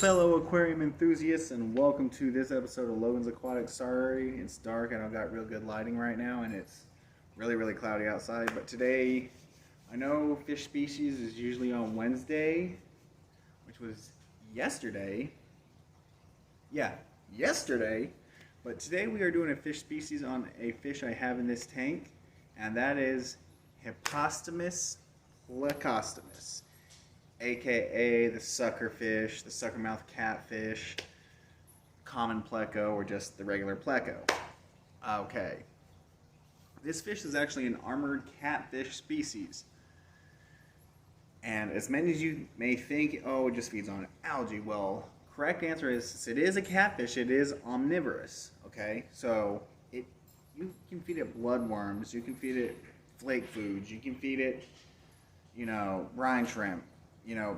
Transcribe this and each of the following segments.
fellow aquarium enthusiasts, and welcome to this episode of Logan's Aquatic. Sorry, it's dark and I've got real good lighting right now, and it's really cloudy outside. But today, I know fish species is usually on Wednesday, which was yesterday. Yeah, yesterday. But today we are doing a fish species on a fish I have in this tank, and that is Hypostomus plecostomus, aka the sucker fish, the suckermouth catfish, common pleco, or just the regular pleco. Okay. This fish is actually an armored catfish species. And as many as you may think, oh, it just feeds on algae. Well, correct answer is, since it is a catfish, it is omnivorous. Okay? So you can feed it bloodworms, you can feed it flake foods, you can feed it, brine shrimp,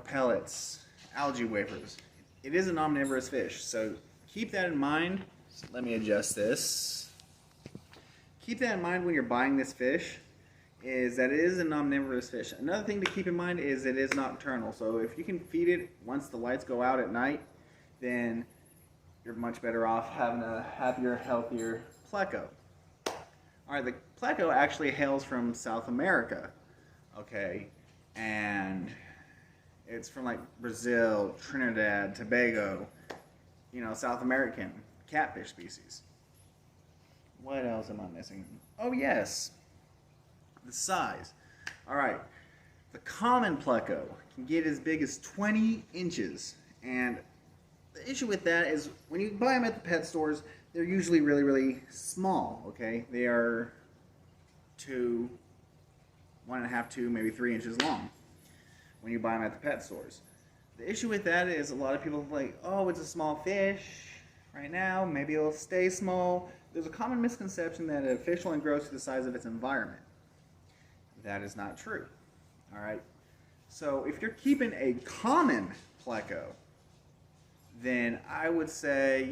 pellets, algae wafers. It is an omnivorous fish, so keep that in mind. So let me adjust this. Keep that in mind when you're buying this fish, is that it is an omnivorous fish. Another thing to keep in mind is it is nocturnal, so if you can feed it once the lights go out at night, then you're much better off having a happier, healthier pleco. Alright, the pleco actually hails from South America, okay, and it's from like Brazil, Trinidad, Tobago, South American catfish species. What else am I missing? Oh yes, the size. Alright, the common pleco can get as big as 20 inches, and the issue with that is when you buy them at the pet stores, they're usually really small, okay? They are 1.5, 2, maybe 3 inches long when you buy them at the pet stores. The issue with that is a lot of people are like, oh, it's a small fish right now, maybe it'll stay small. There's a common misconception that a fish only grows to the size of its environment. That is not true, all right? So if you're keeping a common pleco, then I would say,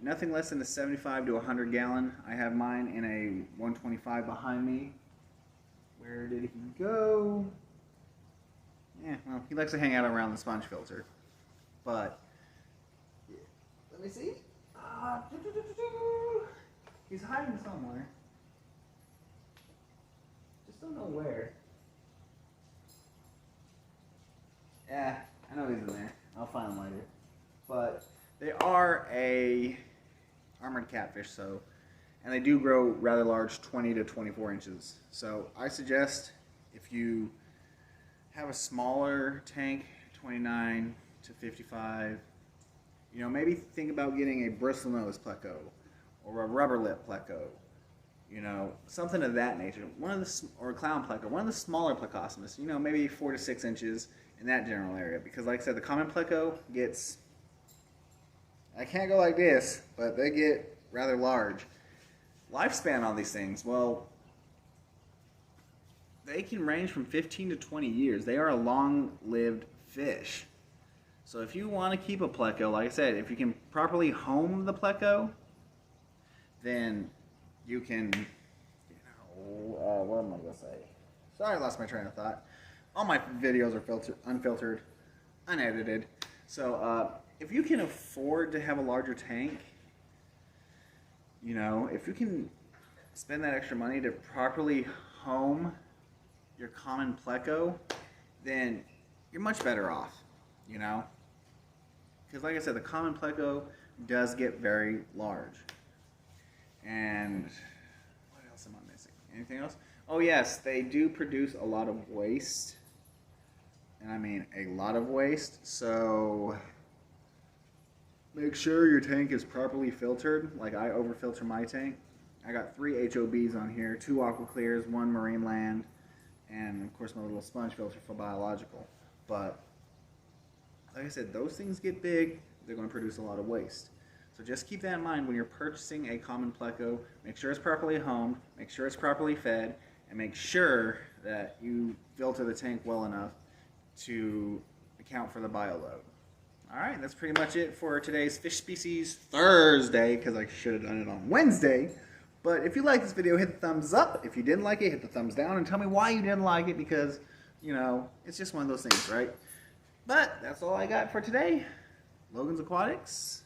nothing less than a 75 to 100 gallon. I have mine in a 125 behind me. Where did he go? Well, he likes to hang out around the sponge filter. But, let me see. He's hiding somewhere. Just don't know where. Yeah, I know he's in there. I'll find him later. But they are a armored catfish, and they do grow rather large, 20 to 24 inches. So I suggest if you have a smaller tank, 29 to 55, maybe think about getting a bristlenose pleco or a rubber lip pleco, something of that nature. Or a clown pleco, one of the smaller plecostomus, maybe 4 to 6 inches in that general area. Because like I said, the common pleco gets, I can't go like this, but they get rather large. Lifespan on these things, well, they can range from 15 to 20 years. They are a long-lived fish. So if you want to keep a pleco, like I said, if you can properly home the pleco, then you can, what am I going to say? Sorry, I lost my train of thought. All my videos are unfiltered, unedited. So, if you can afford to have a larger tank, if you can spend that extra money to properly home your common pleco, then you're much better off, Because like I said, the common pleco does get very large. And what else am I missing? Anything else? Oh yes, they do produce a lot of waste. And I mean a lot of waste, so make sure your tank is properly filtered. Like I overfilter my tank. I got 3 HOBs on here, 2 aqua clears, 1 marine land, and of course my little sponge filter for biological. But like I said, those things get big, they're going to produce a lot of waste. So just keep that in mind when you're purchasing a common pleco. Make sure it's properly homed, make sure it's properly fed, and make sure that you filter the tank well enough to account for the bioload. Alright, that's pretty much it for today's Fish Species Thursday, because I should have done it on Wednesday. But if you like this video, hit the thumbs up. If you didn't like it, hit the thumbs down and tell me why you didn't like it, because, it's just one of those things, right? But that's all I got for today. Logan's Aquatics.